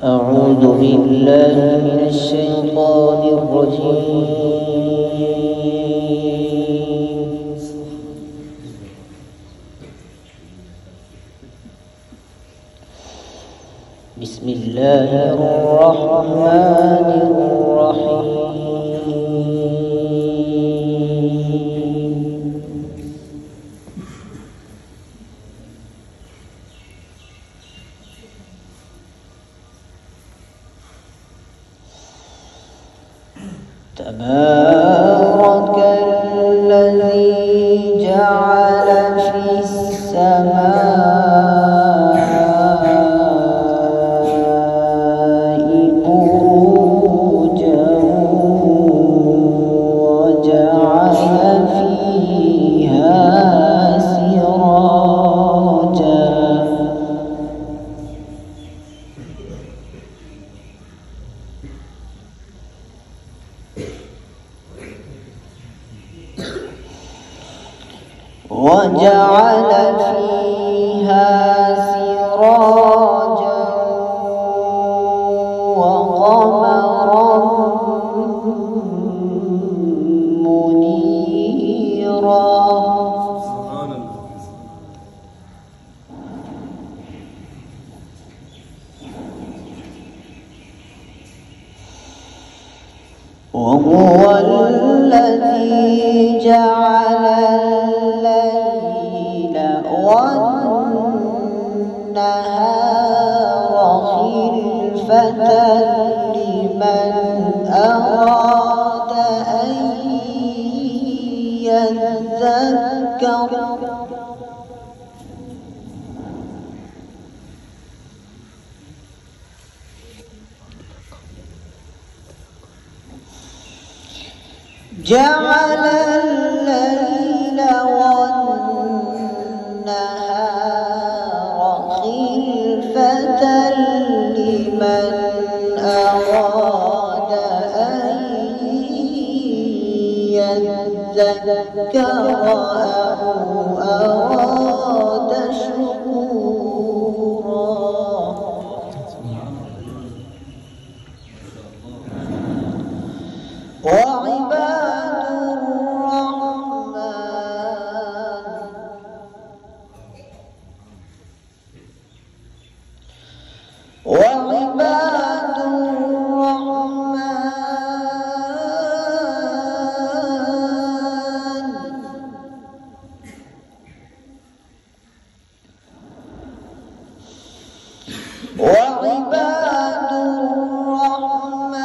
أعوذ بالله من الشيطان الرجيم. بسم الله الرحمن الرحيم. تبارك الذي جعل في السماء بروجا وجعل فيها سراجا وقمرا منيرا. وهو الذي جعل الليل والنهار خلفة لمن أراد أن يذكر جعل الليل والنهار خلفة لمن أراد أن يذكر أو أراد شكورا. وعباد الرحمن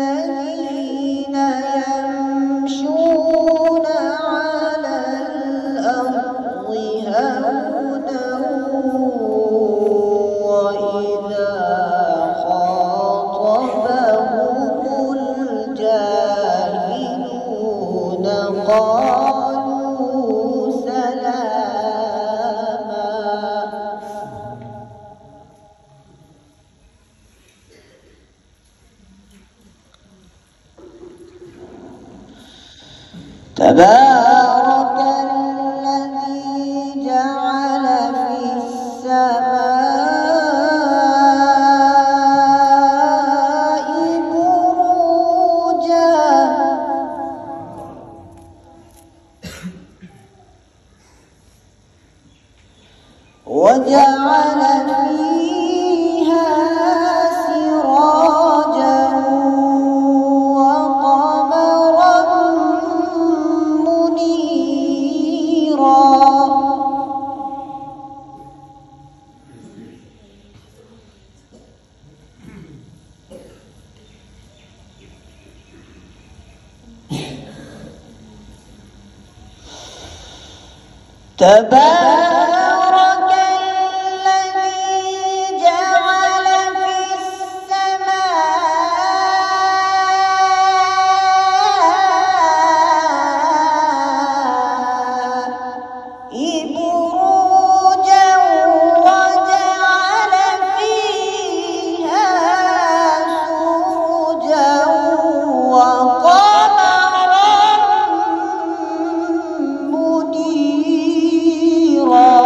الذين يمشون على الأرض هونا وإذا خاطبهم الجاهلون قالوا سلاما. تبارك الذي جعل في السماء بروجا وجعل فيها سراجا وقمرا منيرا. تبارك الذي جعل في السماء بروجا وجعل فيها سرجا وقمرا منيرا.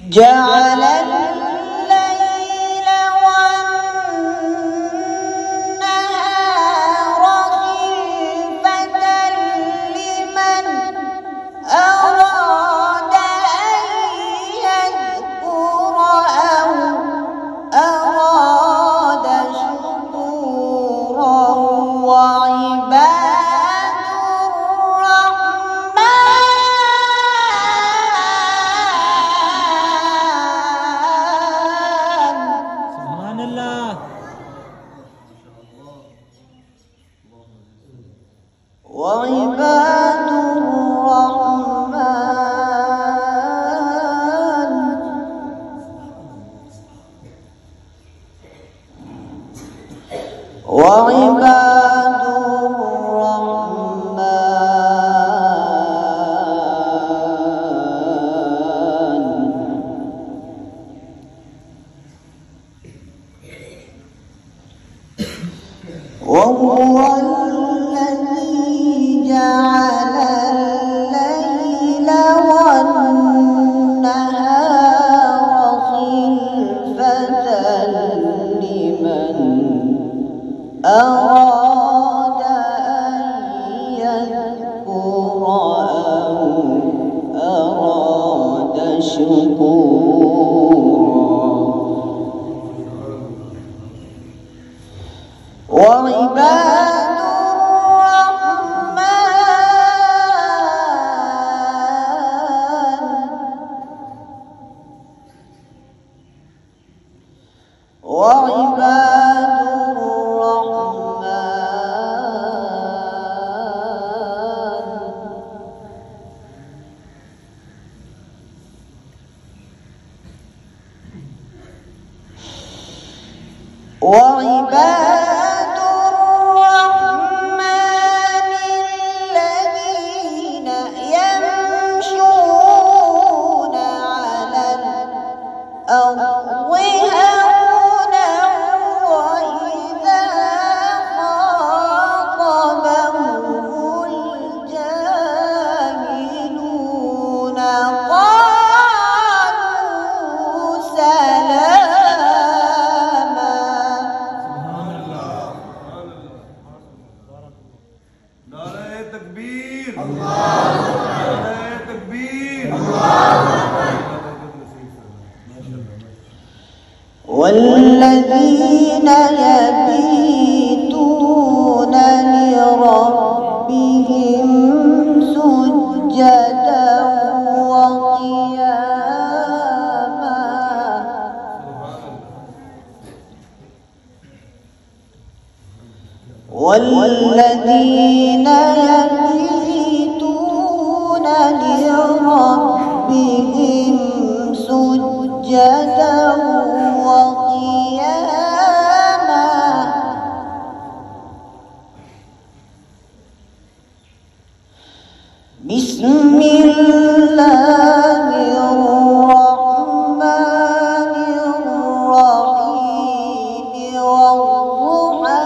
جعل الليل والنهار خلفة لمن أراد أن يذكر أو أراد شكورا وعباد سبحان الله. وعباد الرحمن وعباد الرحمن وهو الذي جعل الليل والنهار خلفة لمن أراد أن يذكر أو أراد شكورا وعباد الرحمن وعباد الرحمن وعباد الرحمن الذين يمشون على الأرض هونا وإذا خاطبهم الجاهلون قالوا سلاما. نعرہ تکبیر، نعرہ تکبیر، والذين يبيتون لربهم سجدا وقياما والذين يبيتون لربهم سجدا وقياما بسم الله الرحمن الرحيم والضحى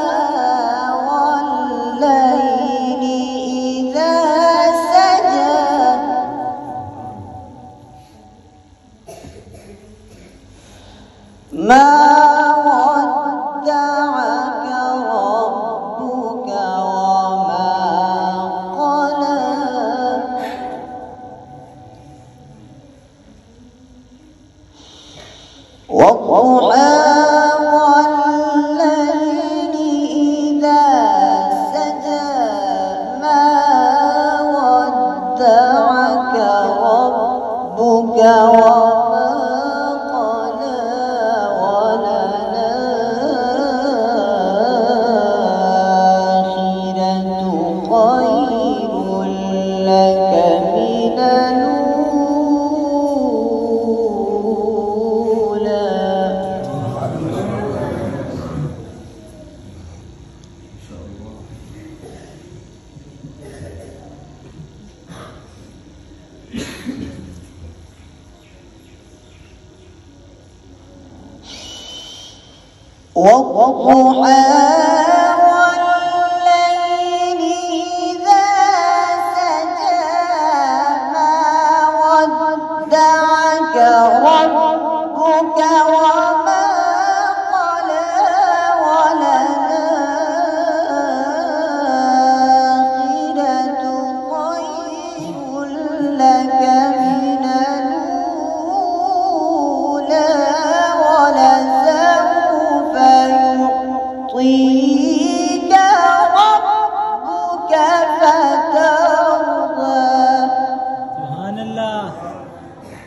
والليل إذا سجى ما ودعك ربك وما قلى والضحى والليل إذا سجى ما ودعك ربك وما قلى وللآخرة خير لك من الأولى. والضحى والليل إذا سجى ما ودعك ربك وما قلى وللآخرة خير لك من الأولى ولسوف يعطيك ربك فترضى